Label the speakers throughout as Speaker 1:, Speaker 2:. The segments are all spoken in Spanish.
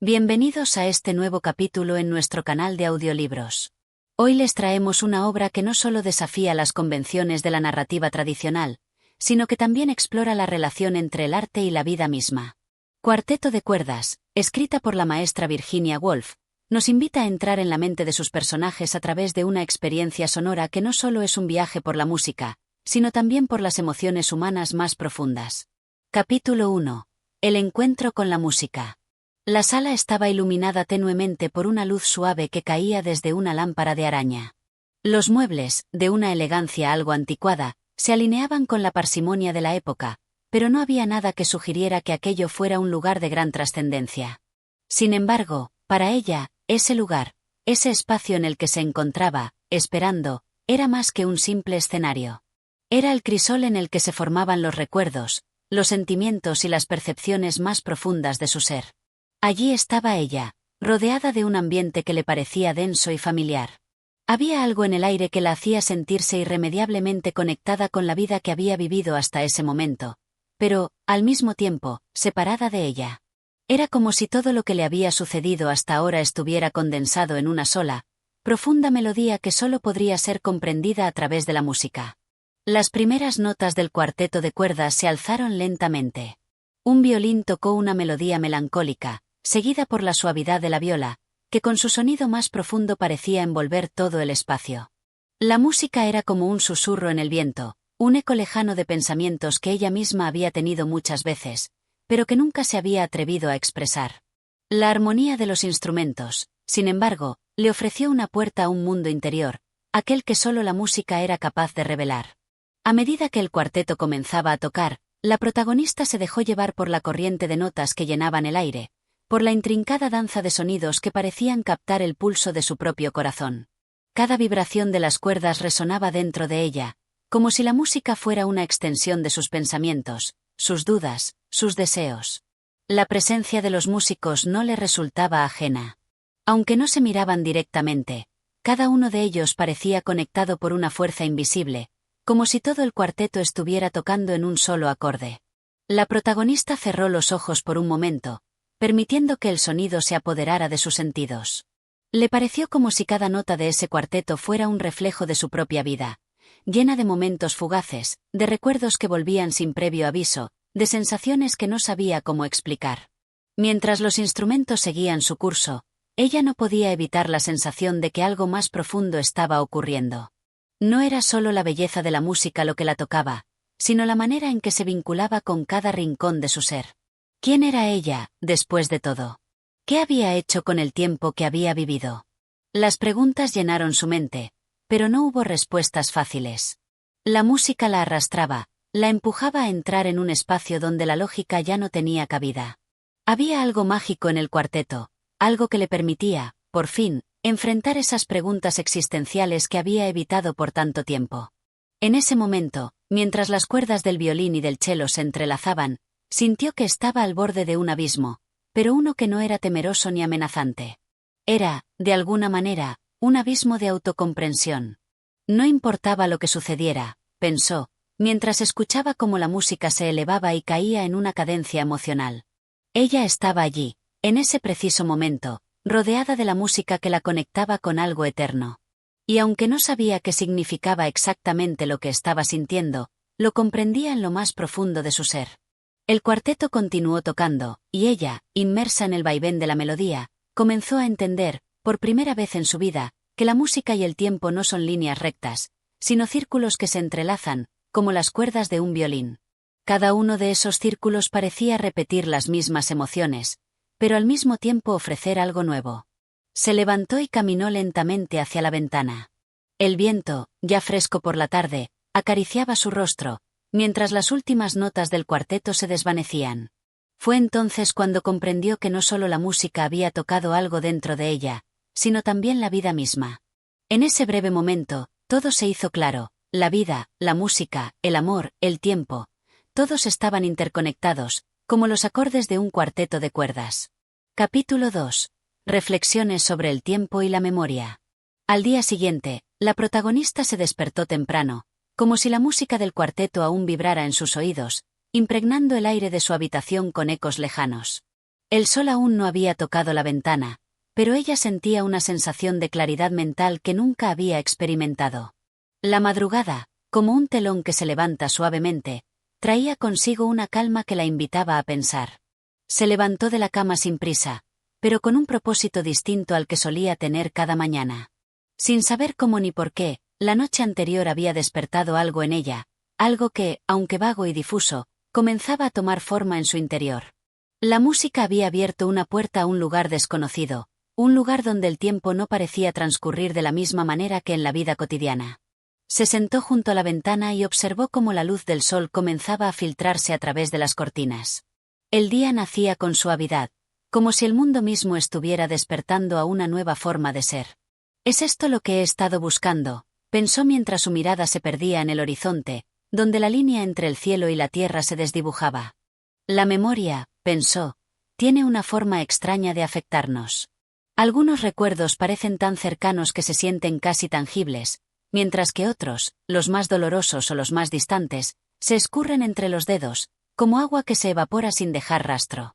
Speaker 1: Bienvenidos a este nuevo capítulo en nuestro canal de audiolibros. Hoy les traemos una obra que no solo desafía las convenciones de la narrativa tradicional, sino que también explora la relación entre el arte y la vida misma. Cuarteto de cuerdas, escrita por la maestra Virginia Woolf, nos invita a entrar en la mente de sus personajes a través de una experiencia sonora que no solo es un viaje por la música, sino también por las emociones humanas más profundas. Capítulo 1. El encuentro con la música. La sala estaba iluminada tenuemente por una luz suave que caía desde una lámpara de araña. Los muebles, de una elegancia algo anticuada, se alineaban con la parsimonia de la época, pero no había nada que sugiriera que aquello fuera un lugar de gran trascendencia. Sin embargo, para ella, ese lugar, ese espacio en el que se encontraba, esperando, era más que un simple escenario. Era el crisol en el que se formaban los recuerdos, los sentimientos y las percepciones más profundas de su ser. Allí estaba ella, rodeada de un ambiente que le parecía denso y familiar. Había algo en el aire que la hacía sentirse irremediablemente conectada con la vida que había vivido hasta ese momento, pero, al mismo tiempo, separada de ella. Era como si todo lo que le había sucedido hasta ahora estuviera condensado en una sola, profunda melodía que solo podría ser comprendida a través de la música. Las primeras notas del cuarteto de cuerdas se alzaron lentamente. Un violín tocó una melodía melancólica, seguida por la suavidad de la viola, que con su sonido más profundo parecía envolver todo el espacio. La música era como un susurro en el viento, un eco lejano de pensamientos que ella misma había tenido muchas veces, pero que nunca se había atrevido a expresar. La armonía de los instrumentos, sin embargo, le ofreció una puerta a un mundo interior, aquel que solo la música era capaz de revelar. A medida que el cuarteto comenzaba a tocar, la protagonista se dejó llevar por la corriente de notas que llenaban el aire, por la intrincada danza de sonidos que parecían captar el pulso de su propio corazón. Cada vibración de las cuerdas resonaba dentro de ella, como si la música fuera una extensión de sus pensamientos, sus dudas, sus deseos. La presencia de los músicos no le resultaba ajena. Aunque no se miraban directamente, cada uno de ellos parecía conectado por una fuerza invisible, como si todo el cuarteto estuviera tocando en un solo acorde. La protagonista cerró los ojos por un momento, permitiendo que el sonido se apoderara de sus sentidos. Le pareció como si cada nota de ese cuarteto fuera un reflejo de su propia vida, llena de momentos fugaces, de recuerdos que volvían sin previo aviso, de sensaciones que no sabía cómo explicar. Mientras los instrumentos seguían su curso, ella no podía evitar la sensación de que algo más profundo estaba ocurriendo. No era solo la belleza de la música lo que la tocaba, sino la manera en que se vinculaba con cada rincón de su ser. ¿Quién era ella, después de todo? ¿Qué había hecho con el tiempo que había vivido? Las preguntas llenaron su mente, pero no hubo respuestas fáciles. La música la arrastraba, la empujaba a entrar en un espacio donde la lógica ya no tenía cabida. Había algo mágico en el cuarteto, algo que le permitía, por fin, enfrentar esas preguntas existenciales que había evitado por tanto tiempo. En ese momento, mientras las cuerdas del violín y del cello se entrelazaban, sintió que estaba al borde de un abismo, pero uno que no era temeroso ni amenazante. Era, de alguna manera, un abismo de autocomprensión. No importaba lo que sucediera, pensó, mientras escuchaba cómo la música se elevaba y caía en una cadencia emocional. Ella estaba allí, en ese preciso momento, rodeada de la música que la conectaba con algo eterno. Y aunque no sabía qué significaba exactamente lo que estaba sintiendo, lo comprendía en lo más profundo de su ser. El cuarteto continuó tocando, y ella, inmersa en el vaivén de la melodía, comenzó a entender, por primera vez en su vida, que la música y el tiempo no son líneas rectas, sino círculos que se entrelazan, como las cuerdas de un violín. Cada uno de esos círculos parecía repetir las mismas emociones, pero al mismo tiempo ofrecer algo nuevo. Se levantó y caminó lentamente hacia la ventana. El viento, ya fresco por la tarde, acariciaba su rostro, mientras las últimas notas del cuarteto se desvanecían. Fue entonces cuando comprendió que no solo la música había tocado algo dentro de ella, sino también la vida misma. En ese breve momento, todo se hizo claro: la vida, la música, el amor, el tiempo, todos estaban interconectados, como los acordes de un cuarteto de cuerdas. Capítulo 2. Reflexiones sobre el tiempo y la memoria. Al día siguiente, la protagonista se despertó temprano, como si la música del cuarteto aún vibrara en sus oídos, impregnando el aire de su habitación con ecos lejanos. El sol aún no había tocado la ventana, pero ella sentía una sensación de claridad mental que nunca había experimentado. La madrugada, como un telón que se levanta suavemente, traía consigo una calma que la invitaba a pensar. Se levantó de la cama sin prisa, pero con un propósito distinto al que solía tener cada mañana. Sin saber cómo ni por qué, la noche anterior había despertado algo en ella, algo que, aunque vago y difuso, comenzaba a tomar forma en su interior. La música había abierto una puerta a un lugar desconocido, un lugar donde el tiempo no parecía transcurrir de la misma manera que en la vida cotidiana. Se sentó junto a la ventana y observó cómo la luz del sol comenzaba a filtrarse a través de las cortinas. El día nacía con suavidad, como si el mundo mismo estuviera despertando a una nueva forma de ser. «¿Es esto lo que he estado buscando?», pensó mientras su mirada se perdía en el horizonte, donde la línea entre el cielo y la tierra se desdibujaba. La memoria, pensó, tiene una forma extraña de afectarnos. Algunos recuerdos parecen tan cercanos que se sienten casi tangibles, mientras que otros, los más dolorosos o los más distantes, se escurren entre los dedos, como agua que se evapora sin dejar rastro.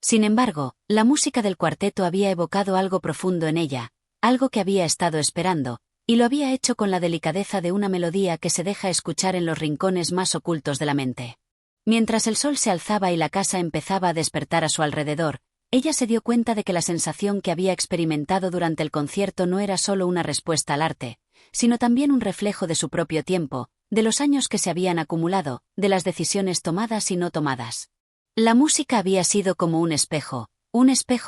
Speaker 1: Sin embargo, la música del cuarteto había evocado algo profundo en ella, algo que había estado esperando, y lo había hecho con la delicadeza de una melodía que se deja escuchar en los rincones más ocultos de la mente. Mientras el sol se alzaba y la casa empezaba a despertar a su alrededor, ella se dio cuenta de que la sensación que había experimentado durante el concierto no era solo una respuesta al arte, sino también un reflejo de su propio tiempo, de los años que se habían acumulado, de las decisiones tomadas y no tomadas. La música había sido como un espejo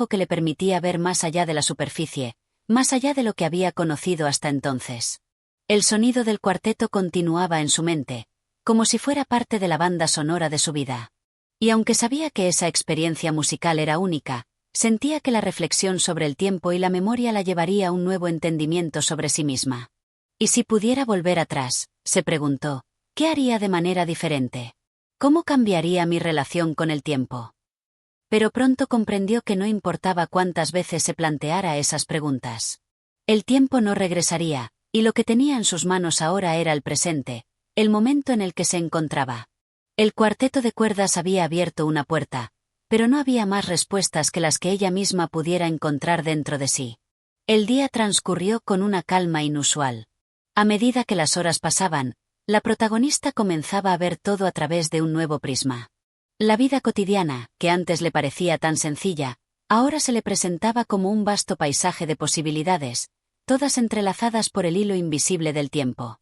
Speaker 1: que le permitía ver más allá de la superficie, más allá de lo que había conocido hasta entonces. El sonido del cuarteto continuaba en su mente, como si fuera parte de la banda sonora de su vida. Y aunque sabía que esa experiencia musical era única, sentía que la reflexión sobre el tiempo y la memoria la llevaría a un nuevo entendimiento sobre sí misma. ¿Y si pudiera volver atrás?, se preguntó, ¿qué haría de manera diferente? ¿Cómo cambiaría mi relación con el tiempo? Pero pronto comprendió que no importaba cuántas veces se planteara esas preguntas. El tiempo no regresaría, y lo que tenía en sus manos ahora era el presente, el momento en el que se encontraba. El cuarteto de cuerdas había abierto una puerta, pero no había más respuestas que las que ella misma pudiera encontrar dentro de sí. El día transcurrió con una calma inusual. A medida que las horas pasaban, la protagonista comenzaba a ver todo a través de un nuevo prisma. La vida cotidiana, que antes le parecía tan sencilla, ahora se le presentaba como un vasto paisaje de posibilidades, todas entrelazadas por el hilo invisible del tiempo.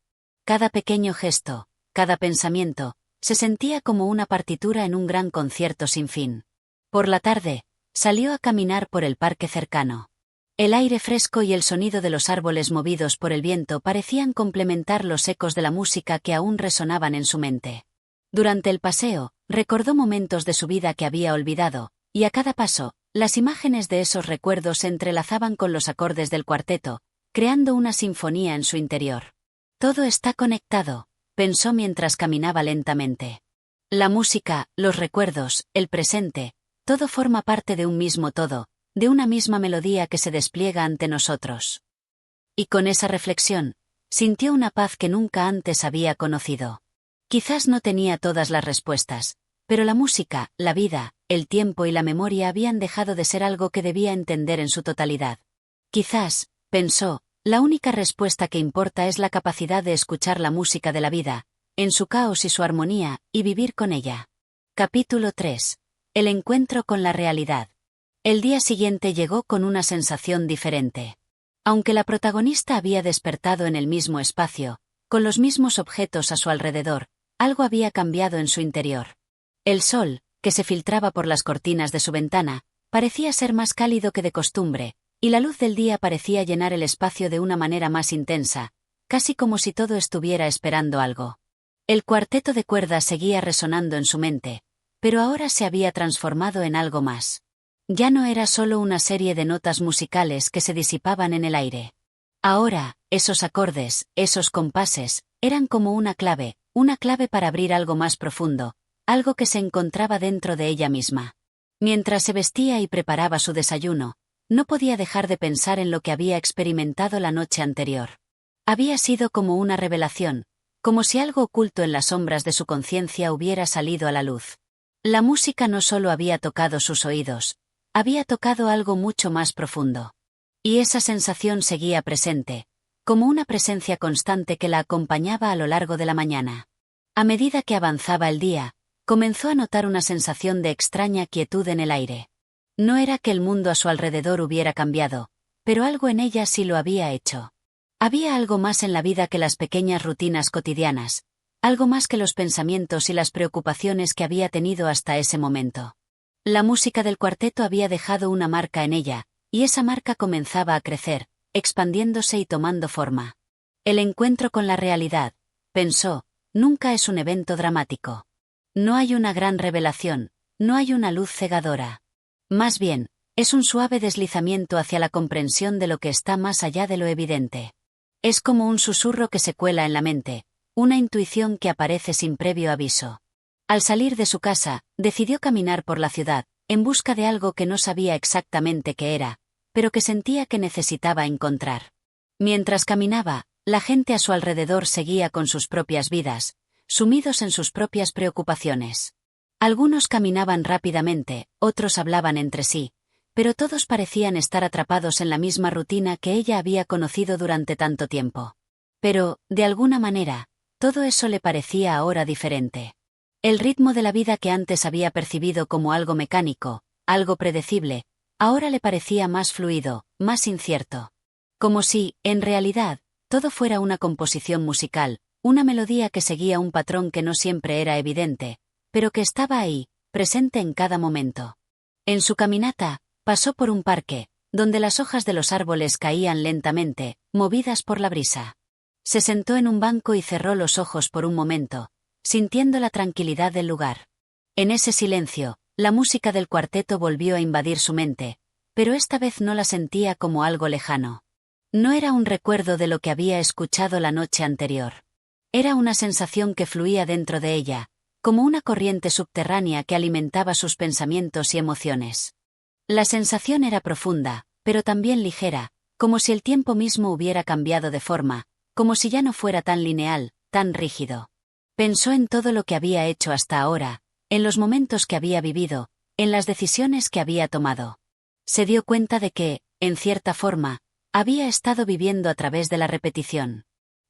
Speaker 1: Cada pequeño gesto, cada pensamiento, se sentía como una partitura en un gran concierto sin fin. Por la tarde, salió a caminar por el parque cercano. El aire fresco y el sonido de los árboles movidos por el viento parecían complementar los ecos de la música que aún resonaban en su mente. Durante el paseo, recordó momentos de su vida que había olvidado, y a cada paso, las imágenes de esos recuerdos se entrelazaban con los acordes del cuarteto, creando una sinfonía en su interior. Todo está conectado, pensó mientras caminaba lentamente. La música, los recuerdos, el presente, todo forma parte de un mismo todo, de una misma melodía que se despliega ante nosotros. Y con esa reflexión, sintió una paz que nunca antes había conocido. Quizás no tenía todas las respuestas, pero la música, la vida, el tiempo y la memoria habían dejado de ser algo que debía entender en su totalidad. Quizás, pensó, la única respuesta que importa es la capacidad de escuchar la música de la vida, en su caos y su armonía, y vivir con ella. Capítulo 3. El encuentro con la realidad. El día siguiente llegó con una sensación diferente. Aunque la protagonista había despertado en el mismo espacio, con los mismos objetos a su alrededor, algo había cambiado en su interior. El sol, que se filtraba por las cortinas de su ventana, parecía ser más cálido que de costumbre, y la luz del día parecía llenar el espacio de una manera más intensa, casi como si todo estuviera esperando algo. El cuarteto de cuerdas seguía resonando en su mente, pero ahora se había transformado en algo más. Ya no era solo una serie de notas musicales que se disipaban en el aire. Ahora, esos acordes, esos compases, eran como una clave para abrir algo más profundo, algo que se encontraba dentro de ella misma. Mientras se vestía y preparaba su desayuno, no podía dejar de pensar en lo que había experimentado la noche anterior. Había sido como una revelación, como si algo oculto en las sombras de su conciencia hubiera salido a la luz. La música no solo había tocado sus oídos, había tocado algo mucho más profundo. Y esa sensación seguía presente, como una presencia constante que la acompañaba a lo largo de la mañana. A medida que avanzaba el día, comenzó a notar una sensación de extraña quietud en el aire. No era que el mundo a su alrededor hubiera cambiado, pero algo en ella sí lo había hecho. Había algo más en la vida que las pequeñas rutinas cotidianas, algo más que los pensamientos y las preocupaciones que había tenido hasta ese momento. La música del cuarteto había dejado una marca en ella, y esa marca comenzaba a crecer, expandiéndose y tomando forma. El encuentro con la realidad, pensó, nunca es un evento dramático. No hay una gran revelación, no hay una luz cegadora. Más bien, es un suave deslizamiento hacia la comprensión de lo que está más allá de lo evidente. Es como un susurro que se cuela en la mente, una intuición que aparece sin previo aviso. Al salir de su casa, decidió caminar por la ciudad, en busca de algo que no sabía exactamente qué era, pero que sentía que necesitaba encontrar. Mientras caminaba, la gente a su alrededor seguía con sus propias vidas, sumidos en sus propias preocupaciones. Algunos caminaban rápidamente, otros hablaban entre sí, pero todos parecían estar atrapados en la misma rutina que ella había conocido durante tanto tiempo. Pero, de alguna manera, todo eso le parecía ahora diferente. El ritmo de la vida que antes había percibido como algo mecánico, algo predecible, ahora le parecía más fluido, más incierto. Como si, en realidad, todo fuera una composición musical, una melodía que seguía un patrón que no siempre era evidente, pero que estaba ahí, presente en cada momento. En su caminata, pasó por un parque, donde las hojas de los árboles caían lentamente, movidas por la brisa. Se sentó en un banco y cerró los ojos por un momento, sintiendo la tranquilidad del lugar. En ese silencio, la música del cuarteto volvió a invadir su mente, pero esta vez no la sentía como algo lejano. No era un recuerdo de lo que había escuchado la noche anterior. Era una sensación que fluía dentro de ella, como una corriente subterránea que alimentaba sus pensamientos y emociones. La sensación era profunda, pero también ligera, como si el tiempo mismo hubiera cambiado de forma, como si ya no fuera tan lineal, tan rígido. Pensó en todo lo que había hecho hasta ahora, en los momentos que había vivido, en las decisiones que había tomado. Se dio cuenta de que, en cierta forma, había estado viviendo a través de la repetición.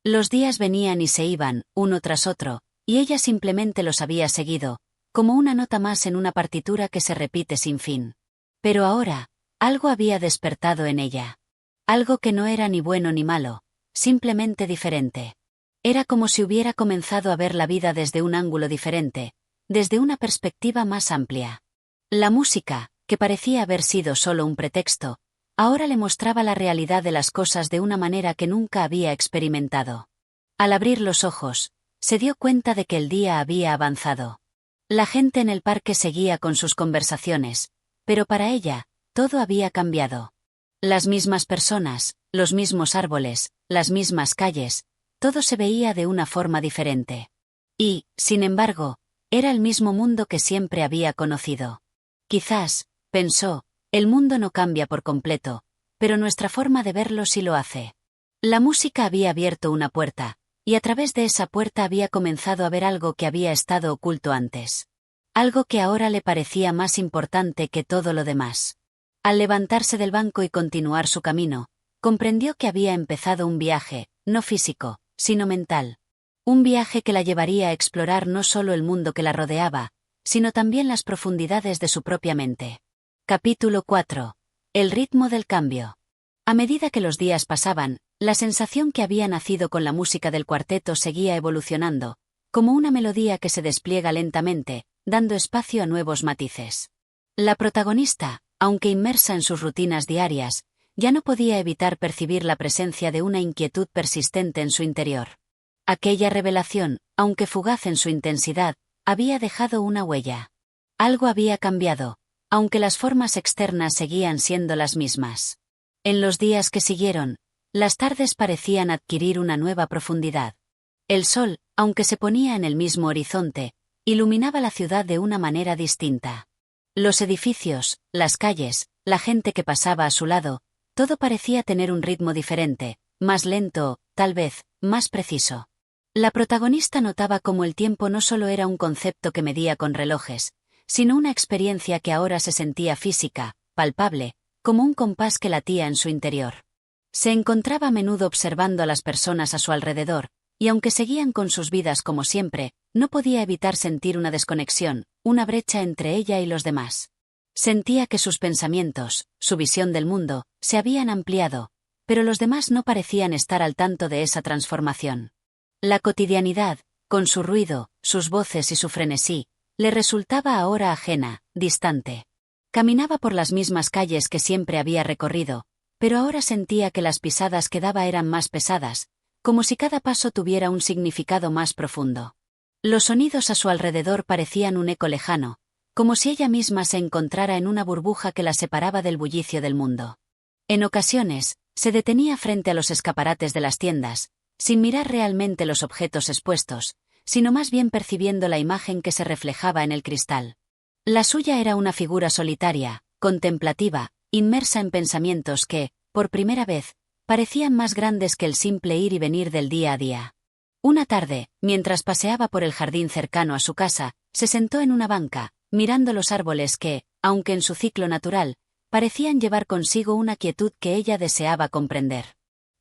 Speaker 1: Los días venían y se iban, uno tras otro, y ella simplemente los había seguido, como una nota más en una partitura que se repite sin fin. Pero ahora, algo había despertado en ella. Algo que no era ni bueno ni malo, simplemente diferente. Era como si hubiera comenzado a ver la vida desde un ángulo diferente, desde una perspectiva más amplia. La música, que parecía haber sido solo un pretexto, ahora le mostraba la realidad de las cosas de una manera que nunca había experimentado. Al abrir los ojos, se dio cuenta de que el día había avanzado. La gente en el parque seguía con sus conversaciones, pero para ella, todo había cambiado. Las mismas personas, los mismos árboles, las mismas calles, todo se veía de una forma diferente. Y, sin embargo, era el mismo mundo que siempre había conocido. Quizás, pensó, el mundo no cambia por completo, pero nuestra forma de verlo sí lo hace. La música había abierto una puerta, y a través de esa puerta había comenzado a ver algo que había estado oculto antes. Algo que ahora le parecía más importante que todo lo demás. Al levantarse del banco y continuar su camino, comprendió que había empezado un viaje, no físico, sino mental. Un viaje que la llevaría a explorar no solo el mundo que la rodeaba, sino también las profundidades de su propia mente. Capítulo 4. El ritmo del cambio. A medida que los días pasaban, la sensación que había nacido con la música del cuarteto seguía evolucionando, como una melodía que se despliega lentamente, dando espacio a nuevos matices. La protagonista, aunque inmersa en sus rutinas diarias, ya no podía evitar percibir la presencia de una inquietud persistente en su interior. Aquella revelación, aunque fugaz en su intensidad, había dejado una huella. Algo había cambiado, aunque las formas externas seguían siendo las mismas. En los días que siguieron, las tardes parecían adquirir una nueva profundidad. El sol, aunque se ponía en el mismo horizonte, iluminaba la ciudad de una manera distinta. Los edificios, las calles, la gente que pasaba a su lado, todo parecía tener un ritmo diferente, más lento, tal vez, más preciso. La protagonista notaba cómo el tiempo no solo era un concepto que medía con relojes, sino una experiencia que ahora se sentía física, palpable, como un compás que latía en su interior. Se encontraba a menudo observando a las personas a su alrededor, y aunque seguían con sus vidas como siempre, no podía evitar sentir una desconexión, una brecha entre ella y los demás. Sentía que sus pensamientos, su visión del mundo, se habían ampliado, pero los demás no parecían estar al tanto de esa transformación. La cotidianidad, con su ruido, sus voces y su frenesí, le resultaba ahora ajena, distante. Caminaba por las mismas calles que siempre había recorrido, pero ahora sentía que las pisadas que daba eran más pesadas, como si cada paso tuviera un significado más profundo. Los sonidos a su alrededor parecían un eco lejano, como si ella misma se encontrara en una burbuja que la separaba del bullicio del mundo. En ocasiones, se detenía frente a los escaparates de las tiendas, sin mirar realmente los objetos expuestos, sino más bien percibiendo la imagen que se reflejaba en el cristal. La suya era una figura solitaria, contemplativa, inmersa en pensamientos que, por primera vez, parecían más grandes que el simple ir y venir del día a día. Una tarde, mientras paseaba por el jardín cercano a su casa, se sentó en una banca, mirando los árboles que, aunque en su ciclo natural, parecían llevar consigo una quietud que ella deseaba comprender.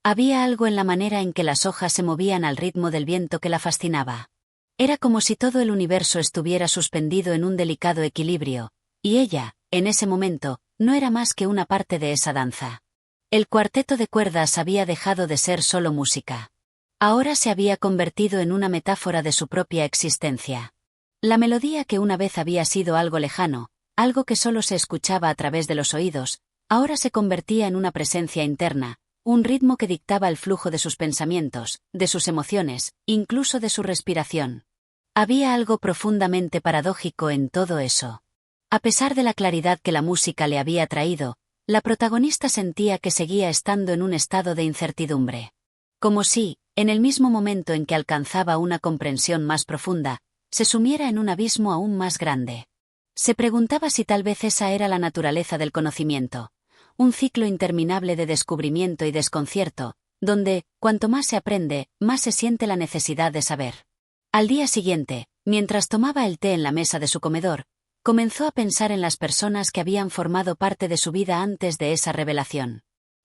Speaker 1: Había algo en la manera en que las hojas se movían al ritmo del viento que la fascinaba. Era como si todo el universo estuviera suspendido en un delicado equilibrio, y ella, en ese momento, no era más que una parte de esa danza. El cuarteto de cuerdas había dejado de ser solo música. Ahora se había convertido en una metáfora de su propia existencia. La melodía que una vez había sido algo lejano, algo que solo se escuchaba a través de los oídos, ahora se convertía en una presencia interna, un ritmo que dictaba el flujo de sus pensamientos, de sus emociones, incluso de su respiración. Había algo profundamente paradójico en todo eso. A pesar de la claridad que la música le había traído, la protagonista sentía que seguía estando en un estado de incertidumbre. Como si, en el mismo momento en que alcanzaba una comprensión más profunda, se sumiera en un abismo aún más grande. Se preguntaba si tal vez esa era la naturaleza del conocimiento, un ciclo interminable de descubrimiento y desconcierto, donde, cuanto más se aprende, más se siente la necesidad de saber. Al día siguiente, mientras tomaba el té en la mesa de su comedor, comenzó a pensar en las personas que habían formado parte de su vida antes de esa revelación.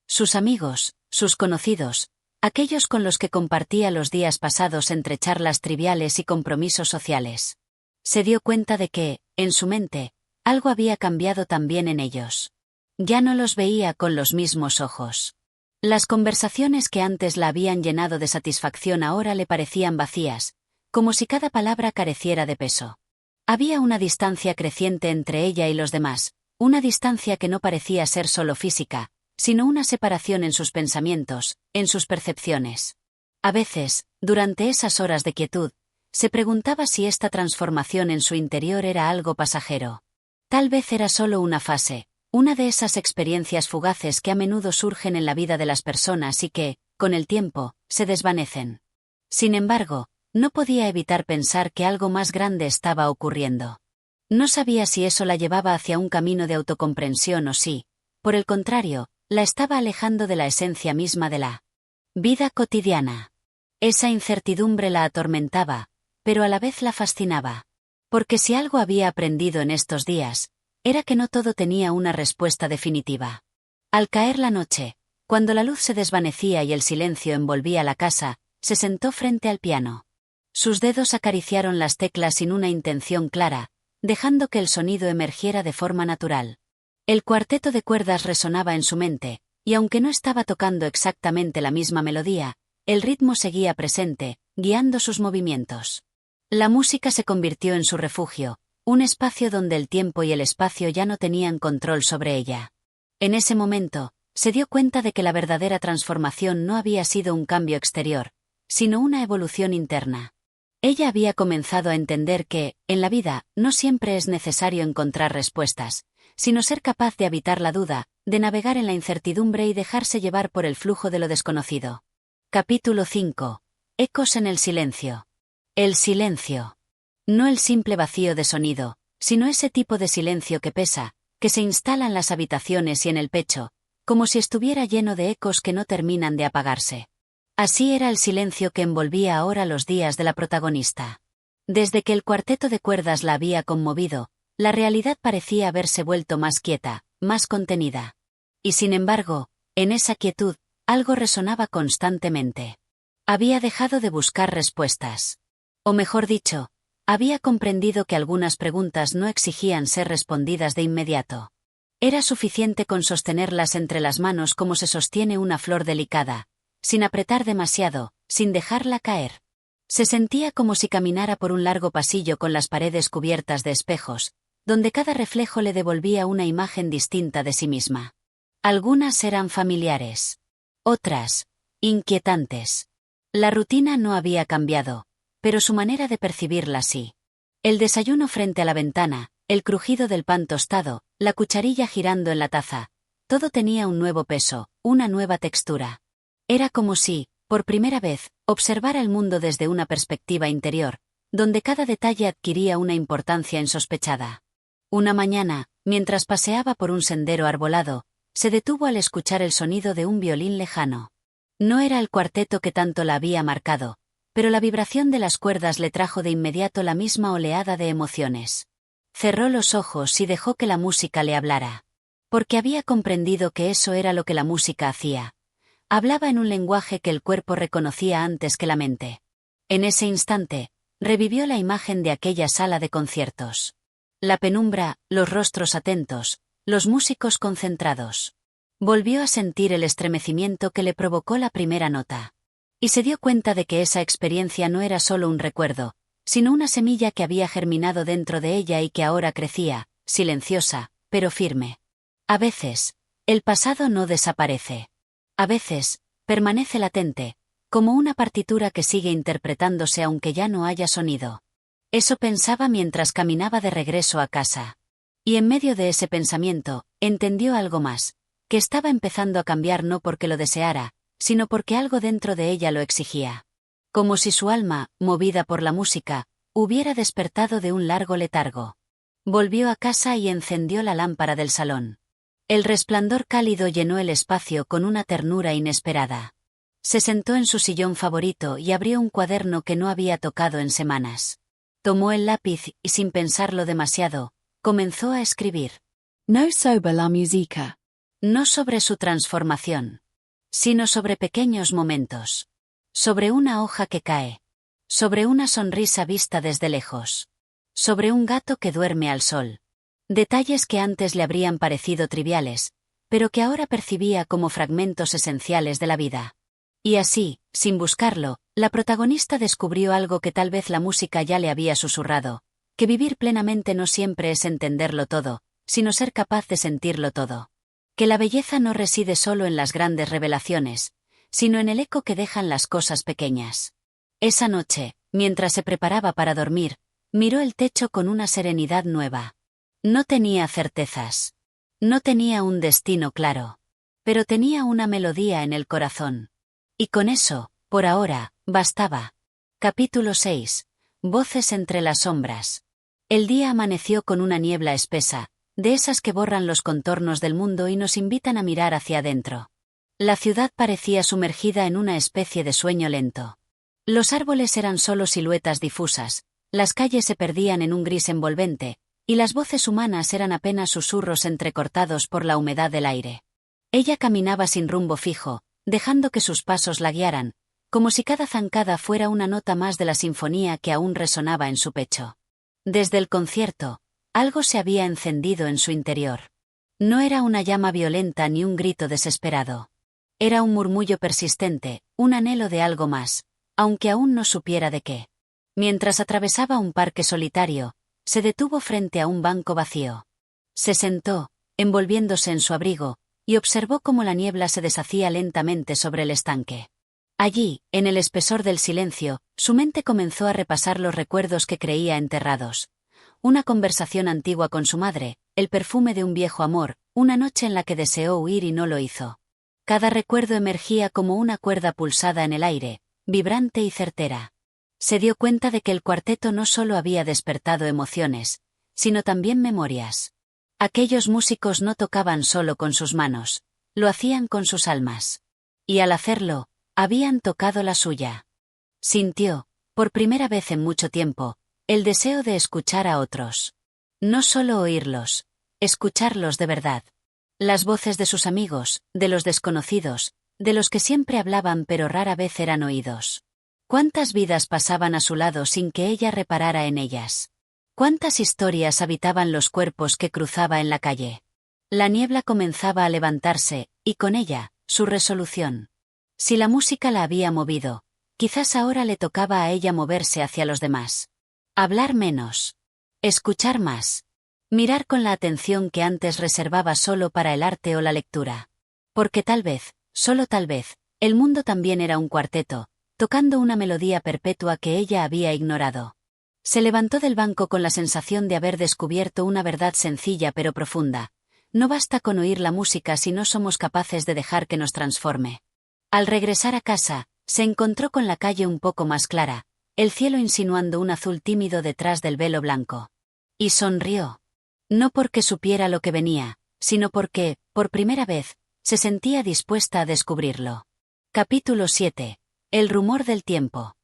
Speaker 1: Sus amigos, sus conocidos, aquellos con los que compartía los días pasados entre charlas triviales y compromisos sociales. Se dio cuenta de que, en su mente, algo había cambiado también en ellos. Ya no los veía con los mismos ojos. Las conversaciones que antes la habían llenado de satisfacción ahora le parecían vacías, como si cada palabra careciera de peso. Había una distancia creciente entre ella y los demás, una distancia que no parecía ser solo física, sino una separación en sus pensamientos, en sus percepciones. A veces, durante esas horas de quietud, se preguntaba si esta transformación en su interior era algo pasajero. Tal vez era solo una fase, una de esas experiencias fugaces que a menudo surgen en la vida de las personas y que, con el tiempo, se desvanecen. Sin embargo, no podía evitar pensar que algo más grande estaba ocurriendo. No sabía si eso la llevaba hacia un camino de autocomprensión o si, por el contrario, la estaba alejando de la esencia misma de la vida cotidiana. Esa incertidumbre la atormentaba, pero a la vez la fascinaba. Porque si algo había aprendido en estos días, era que no todo tenía una respuesta definitiva. Al caer la noche, cuando la luz se desvanecía y el silencio envolvía la casa, se sentó frente al piano. Sus dedos acariciaron las teclas sin una intención clara, dejando que el sonido emergiera de forma natural. El cuarteto de cuerdas resonaba en su mente, y aunque no estaba tocando exactamente la misma melodía, el ritmo seguía presente, guiando sus movimientos. La música se convirtió en su refugio, un espacio donde el tiempo y el espacio ya no tenían control sobre ella. En ese momento, se dio cuenta de que la verdadera transformación no había sido un cambio exterior, sino una evolución interna. Ella había comenzado a entender que, en la vida, no siempre es necesario encontrar respuestas, sino ser capaz de habitar la duda, de navegar en la incertidumbre y dejarse llevar por el flujo de lo desconocido. Capítulo 5. Ecos en el silencio. El silencio. No el simple vacío de sonido, sino ese tipo de silencio que pesa, que se instala en las habitaciones y en el pecho, como si estuviera lleno de ecos que no terminan de apagarse. Así era el silencio que envolvía ahora los días de la protagonista. Desde que el cuarteto de cuerdas la había conmovido, la realidad parecía haberse vuelto más quieta, más contenida. Y sin embargo, en esa quietud, algo resonaba constantemente. Había dejado de buscar respuestas. O mejor dicho, había comprendido que algunas preguntas no exigían ser respondidas de inmediato. Era suficiente con sostenerlas entre las manos como se sostiene una flor delicada, sin apretar demasiado, sin dejarla caer. Se sentía como si caminara por un largo pasillo con las paredes cubiertas de espejos, donde cada reflejo le devolvía una imagen distinta de sí misma. Algunas eran familiares. Otras, inquietantes. La rutina no había cambiado, pero su manera de percibirla sí. El desayuno frente a la ventana, el crujido del pan tostado, la cucharilla girando en la taza, todo tenía un nuevo peso, una nueva textura. Era como si, por primera vez, observara el mundo desde una perspectiva interior, donde cada detalle adquiría una importancia insospechada. Una mañana, mientras paseaba por un sendero arbolado, se detuvo al escuchar el sonido de un violín lejano. No era el cuarteto que tanto la había marcado, pero la vibración de las cuerdas le trajo de inmediato la misma oleada de emociones. Cerró los ojos y dejó que la música le hablara. Porque había comprendido que eso era lo que la música hacía. Hablaba en un lenguaje que el cuerpo reconocía antes que la mente. En ese instante, revivió la imagen de aquella sala de conciertos. La penumbra, los rostros atentos, los músicos concentrados. Volvió a sentir el estremecimiento que le provocó la primera nota. Y se dio cuenta de que esa experiencia no era solo un recuerdo, sino una semilla que había germinado dentro de ella y que ahora crecía, silenciosa, pero firme. A veces, el pasado no desaparece. A veces, permanece latente, como una partitura que sigue interpretándose aunque ya no haya sonido. Eso pensaba mientras caminaba de regreso a casa. Y en medio de ese pensamiento, entendió algo más, que estaba empezando a cambiar no porque lo deseara, sino porque algo dentro de ella lo exigía. Como si su alma, movida por la música, hubiera despertado de un largo letargo. Volvió a casa y encendió la lámpara del salón. El resplandor cálido llenó el espacio con una ternura inesperada. Se sentó en su sillón favorito y abrió un cuaderno que no había tocado en semanas. Tomó el lápiz y sin pensarlo demasiado, comenzó a escribir.
Speaker 2: No sobre la música.
Speaker 1: No sobre su transformación, sino sobre pequeños momentos. Sobre una hoja que cae. Sobre una sonrisa vista desde lejos. Sobre un gato que duerme al sol. Detalles que antes le habrían parecido triviales, pero que ahora percibía como fragmentos esenciales de la vida. Y así, sin buscarlo, la protagonista descubrió algo que tal vez la música ya le había susurrado, que vivir plenamente no siempre es entenderlo todo, sino ser capaz de sentirlo todo. Que la belleza no reside solo en las grandes revelaciones, sino en el eco que dejan las cosas pequeñas. Esa noche, mientras se preparaba para dormir, miró el techo con una serenidad nueva. No tenía certezas. No tenía un destino claro. Pero tenía una melodía en el corazón. Y con eso, por ahora, bastaba. Capítulo 6. Voces entre las sombras. El día amaneció con una niebla espesa, de esas que borran los contornos del mundo y nos invitan a mirar hacia adentro. La ciudad parecía sumergida en una especie de sueño lento. Los árboles eran solo siluetas difusas, las calles se perdían en un gris envolvente, y las voces humanas eran apenas susurros entrecortados por la humedad del aire. Ella caminaba sin rumbo fijo, dejando que sus pasos la guiaran, como si cada zancada fuera una nota más de la sinfonía que aún resonaba en su pecho. Desde el concierto, algo se había encendido en su interior. No era una llama violenta ni un grito desesperado. Era un murmullo persistente, un anhelo de algo más, aunque aún no supiera de qué. Mientras atravesaba un parque solitario, se detuvo frente a un banco vacío. Se sentó, envolviéndose en su abrigo, y observó cómo la niebla se deshacía lentamente sobre el estanque. Allí, en el espesor del silencio, su mente comenzó a repasar los recuerdos que creía enterrados. Una conversación antigua con su madre, el perfume de un viejo amor, una noche en la que deseó huir y no lo hizo. Cada recuerdo emergía como una cuerda pulsada en el aire, vibrante y certera. Se dio cuenta de que el cuarteto no solo había despertado emociones, sino también memorias. Aquellos músicos no tocaban solo con sus manos, lo hacían con sus almas. Y al hacerlo, habían tocado la suya. Sintió, por primera vez en mucho tiempo, el deseo de escuchar a otros. No solo oírlos, escucharlos de verdad. Las voces de sus amigos, de los desconocidos, de los que siempre hablaban pero rara vez eran oídos. ¿Cuántas vidas pasaban a su lado sin que ella reparara en ellas? ¿Cuántas historias habitaban los cuerpos que cruzaba en la calle? La niebla comenzaba a levantarse, y con ella, su resolución. Si la música la había movido, quizás ahora le tocaba a ella moverse hacia los demás. Hablar menos. Escuchar más. Mirar con la atención que antes reservaba solo para el arte o la lectura. Porque tal vez, solo tal vez, el mundo también era un cuarteto, tocando una melodía perpetua que ella había ignorado. Se levantó del banco con la sensación de haber descubierto una verdad sencilla pero profunda. No basta con oír la música si no somos capaces de dejar que nos transforme. Al regresar a casa, se encontró con la calle un poco más clara, el cielo insinuando un azul tímido detrás del velo blanco. Y sonrió. No porque supiera lo que venía, sino porque, por primera vez, se sentía dispuesta a descubrirlo. Capítulo 7. El rumor del tiempo.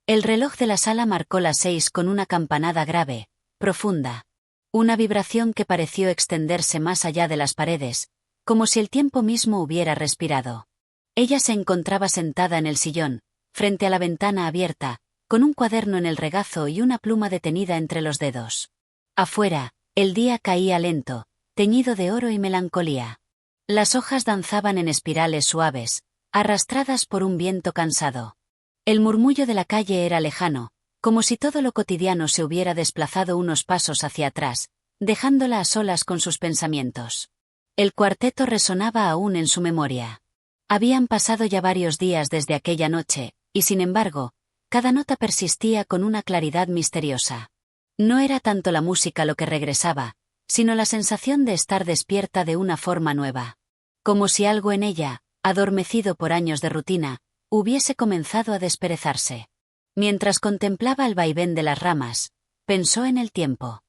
Speaker 1: El reloj de la sala marcó las 6 con una campanada grave, profunda. Una vibración que pareció extenderse más allá de las paredes, como si el tiempo mismo hubiera respirado. Ella se encontraba sentada en el sillón, frente a la ventana abierta, con un cuaderno en el regazo y una pluma detenida entre los dedos. Afuera, el día caía lento, teñido de oro y melancolía. Las hojas danzaban en espirales suaves, arrastradas por un viento cansado. El murmullo de la calle era lejano, como si todo lo cotidiano se hubiera desplazado unos pasos hacia atrás, dejándola a solas con sus pensamientos. El cuarteto resonaba aún en su memoria. Habían pasado ya varios días desde aquella noche, y sin embargo, cada nota persistía con una claridad misteriosa. No era tanto la música lo que regresaba, sino la sensación de estar despierta de una forma nueva. Como si algo en ella, adormecido por años de rutina, hubiese comenzado a desperezarse. Mientras contemplaba el vaivén de las ramas, pensó en el tiempo.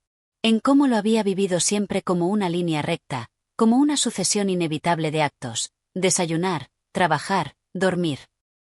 Speaker 1: En cómo lo había vivido siempre como una línea recta, como una sucesión inevitable de actos, desayunar, trabajar, dormir.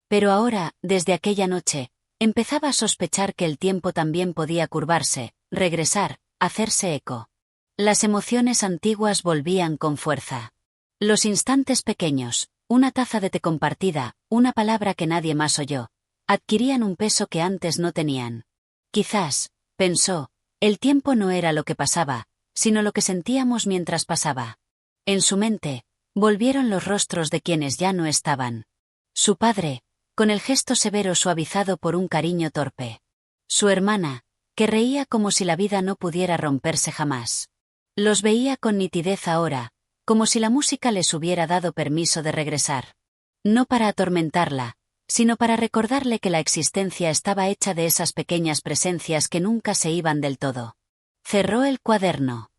Speaker 1: Pero ahora, desde aquella noche, empezaba a sospechar que el tiempo también podía curvarse, regresar, hacerse eco. Las emociones antiguas volvían con fuerza. Los instantes pequeños, una taza de té compartida, una palabra que nadie más oyó, adquirían un peso que antes no tenían. Quizás, pensó, el tiempo no era lo que pasaba, sino lo que sentíamos mientras pasaba. En su mente, volvieron los rostros de quienes ya no estaban. Su padre, con el gesto severo suavizado por un cariño torpe. Su hermana, que reía como si la vida no pudiera romperse jamás. Los veía con nitidez ahora, como si la música les hubiera dado permiso de regresar. No para atormentarla, sino para recordarle que la existencia estaba hecha de esas pequeñas presencias que nunca se iban del todo. Cerró el cuaderno.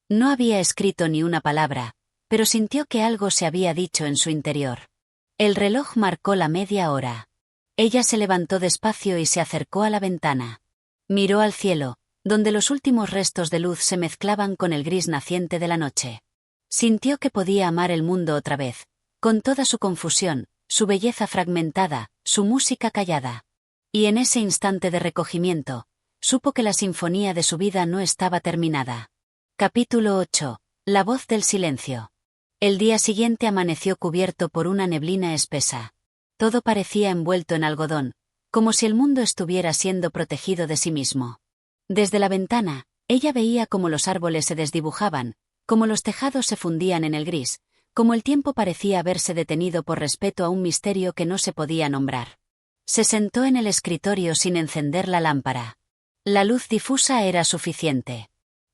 Speaker 1: No había escrito ni una palabra, pero sintió que algo se había dicho en su interior. El reloj marcó la media hora. Ella se levantó despacio y se acercó a la ventana. Miró al cielo, donde los últimos restos de luz se mezclaban con el gris naciente de la noche. Sintió que podía amar el mundo otra vez, con toda su confusión, su belleza fragmentada, su música callada. Y en ese instante de recogimiento, supo que la sinfonía de su vida no estaba terminada. Capítulo 8. La voz del silencio. El día siguiente amaneció cubierto por una neblina espesa. Todo parecía envuelto en algodón, como si el mundo estuviera siendo protegido de sí mismo. Desde la ventana, ella veía cómo los árboles se desdibujaban, cómo los tejados se fundían en el gris, como el tiempo parecía haberse detenido por respeto a un misterio que no se podía nombrar. Se sentó en el escritorio sin encender la lámpara. La luz difusa era suficiente.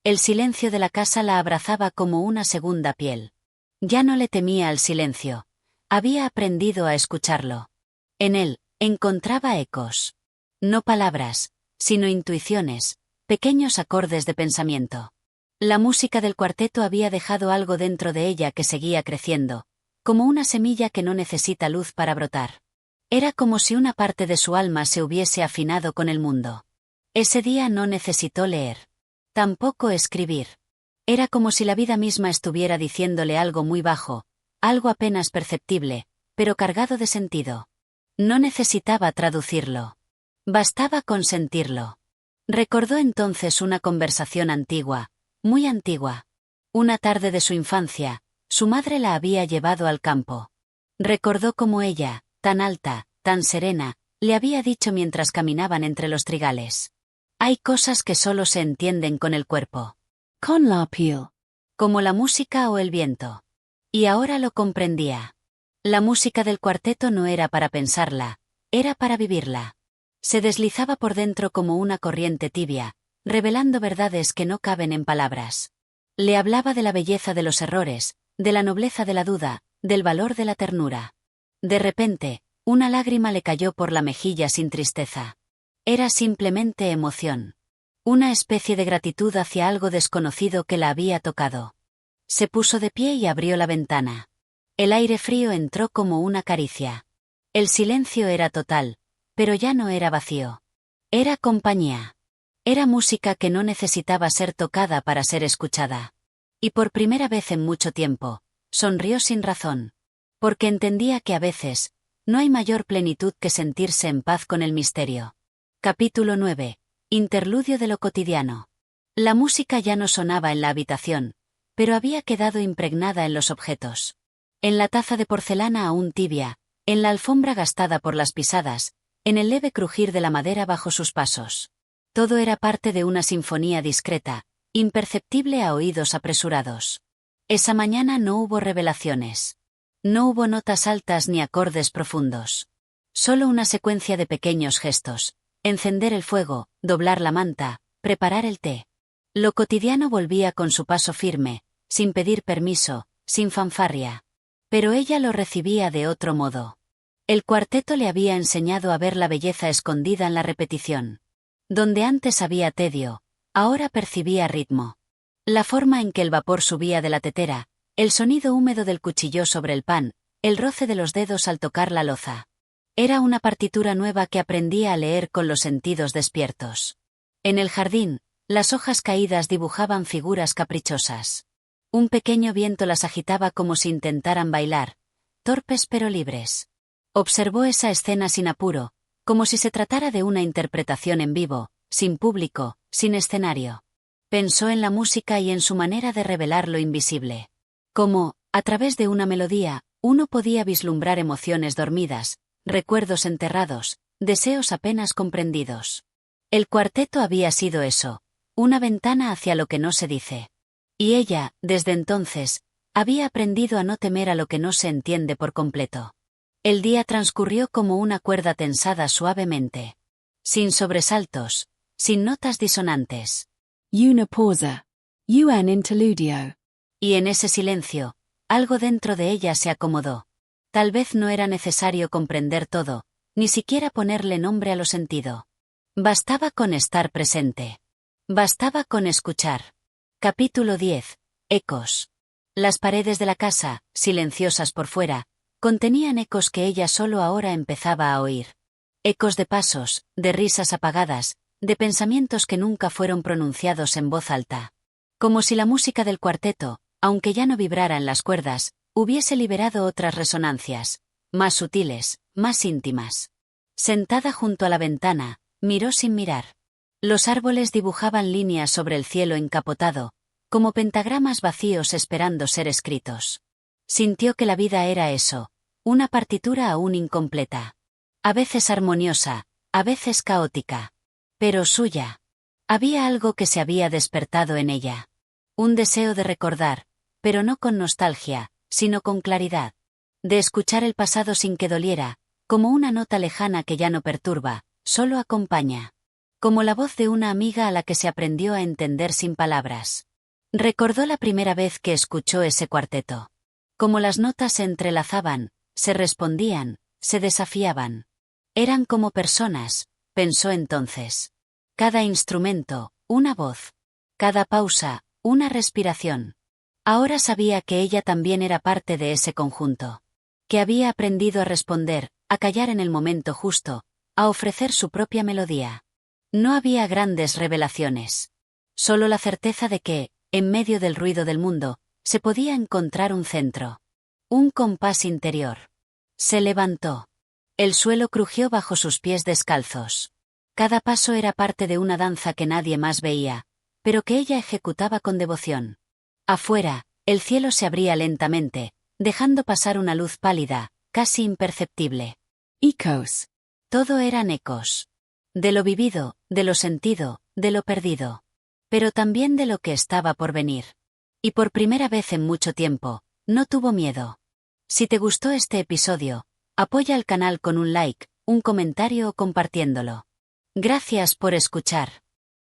Speaker 1: El silencio de la casa la abrazaba como una segunda piel. Ya no le temía al silencio. Había aprendido a escucharlo. En él, encontraba ecos. No palabras, sino intuiciones, pequeños acordes de pensamiento. La música del cuarteto había dejado algo dentro de ella que seguía creciendo, como una semilla que no necesita luz para brotar. Era como si una parte de su alma se hubiese afinado con el mundo. Ese día no necesitó leer. Tampoco escribir. Era como si la vida misma estuviera diciéndole algo muy bajo, algo apenas perceptible, pero cargado de sentido. No necesitaba traducirlo. Bastaba con sentirlo. Recordó entonces una conversación antigua, muy antigua. Una tarde de su infancia, Su madre la había llevado al campo. Recordó cómo ella, tan alta, tan serena, le había dicho mientras caminaban entre los trigales. Hay cosas que solo se entienden con el cuerpo.
Speaker 2: Con la piel.
Speaker 1: Como la música o el viento. Y ahora lo comprendía. La música del cuarteto no era para pensarla, era para vivirla. Se deslizaba por dentro como una corriente tibia, revelando verdades que no caben en palabras. Le hablaba de la belleza de los errores, de la nobleza de la duda, del valor de la ternura. De repente, una lágrima le cayó por la mejilla sin tristeza. Era simplemente emoción. Una especie de gratitud hacia algo desconocido que la había tocado. Se puso de pie y abrió la ventana. El aire frío entró como una caricia. El silencio era total, pero ya no era vacío. Era compañía. Era música que no necesitaba ser tocada para ser escuchada. Y por primera vez en mucho tiempo, sonrió sin razón. Porque entendía que a veces, no hay mayor plenitud que sentirse en paz con el misterio. Capítulo 9. Interludio de lo cotidiano. La música ya no sonaba en la habitación, pero había quedado impregnada en los objetos. En la taza de porcelana aún tibia, en la alfombra gastada por las pisadas, en el leve crujir de la madera bajo sus pasos. Todo era parte de una sinfonía discreta, imperceptible a oídos apresurados. Esa mañana no hubo revelaciones. No hubo notas altas ni acordes profundos. Solo una secuencia de pequeños gestos: encender el fuego, doblar la manta, preparar el té. Lo cotidiano volvía con su paso firme, sin pedir permiso, sin fanfarria. Pero ella lo recibía de otro modo. El cuarteto le había enseñado a ver la belleza escondida en la repetición. Donde antes había tedio, ahora percibía ritmo. La forma en que el vapor subía de la tetera, el sonido húmedo del cuchillo sobre el pan, el roce de los dedos al tocar la loza. Era una partitura nueva que aprendía a leer con los sentidos despiertos. En el jardín, las hojas caídas dibujaban figuras caprichosas. Un pequeño viento las agitaba como si intentaran bailar, torpes pero libres. Observó esa escena sin apuro, como si se tratara de una interpretación en vivo, sin público, sin escenario. Pensó en la música y en su manera de revelar lo invisible. Como, a través de una melodía, uno podía vislumbrar emociones dormidas, recuerdos enterrados, deseos apenas comprendidos. El cuarteto había sido eso, una ventana hacia lo que no se dice. Y ella, desde entonces, había aprendido a no temer a lo que no se entiende por completo. El día transcurrió como una cuerda tensada suavemente. Sin sobresaltos, sin notas disonantes.
Speaker 2: Una pausa. Un interludio.
Speaker 1: Y en ese silencio, algo dentro de ella se acomodó. Tal vez no era necesario comprender todo, ni siquiera ponerle nombre a lo sentido. Bastaba con estar presente. Bastaba con escuchar. Capítulo 10. Ecos. Las paredes de la casa, silenciosas por fuera, contenían ecos que ella solo ahora empezaba a oír. Ecos de pasos, de risas apagadas, de pensamientos que nunca fueron pronunciados en voz alta. Como si la música del cuarteto, aunque ya no vibrara en las cuerdas, hubiese liberado otras resonancias, más sutiles, más íntimas. Sentada junto a la ventana, miró sin mirar. Los árboles dibujaban líneas sobre el cielo encapotado, como pentagramas vacíos esperando ser escritos. Sintió que la vida era eso, una partitura aún incompleta. A veces armoniosa, a veces caótica. Pero suya. Había algo que se había despertado en ella. Un deseo de recordar, pero no con nostalgia, sino con claridad. De escuchar el pasado sin que doliera, como una nota lejana que ya no perturba, solo acompaña. Como la voz de una amiga a la que se aprendió a entender sin palabras. Recordó la primera vez que escuchó ese cuarteto. Como las notas se entrelazaban, se respondían, se desafiaban. Eran como personas, pensó entonces. Cada instrumento, una voz. Cada pausa, una respiración. Ahora sabía que ella también era parte de ese conjunto. Que había aprendido a responder, a callar en el momento justo, a ofrecer su propia melodía. No había grandes revelaciones. Solo la certeza de que, en medio del ruido del mundo, se podía encontrar un centro. Un compás interior. Se levantó. El suelo crujió bajo sus pies descalzos. Cada paso era parte de una danza que nadie más veía, pero que ella ejecutaba con devoción. Afuera, El cielo se abría lentamente, dejando pasar una luz pálida, casi imperceptible.
Speaker 2: Ecos.
Speaker 1: Todo eran ecos. De lo vivido, de lo sentido, de lo perdido. Pero también de lo que estaba por venir. Y por primera vez en mucho tiempo, no tuvo miedo. Si te gustó este episodio, apoya al canal con un like, un comentario o compartiéndolo. Gracias por escuchar.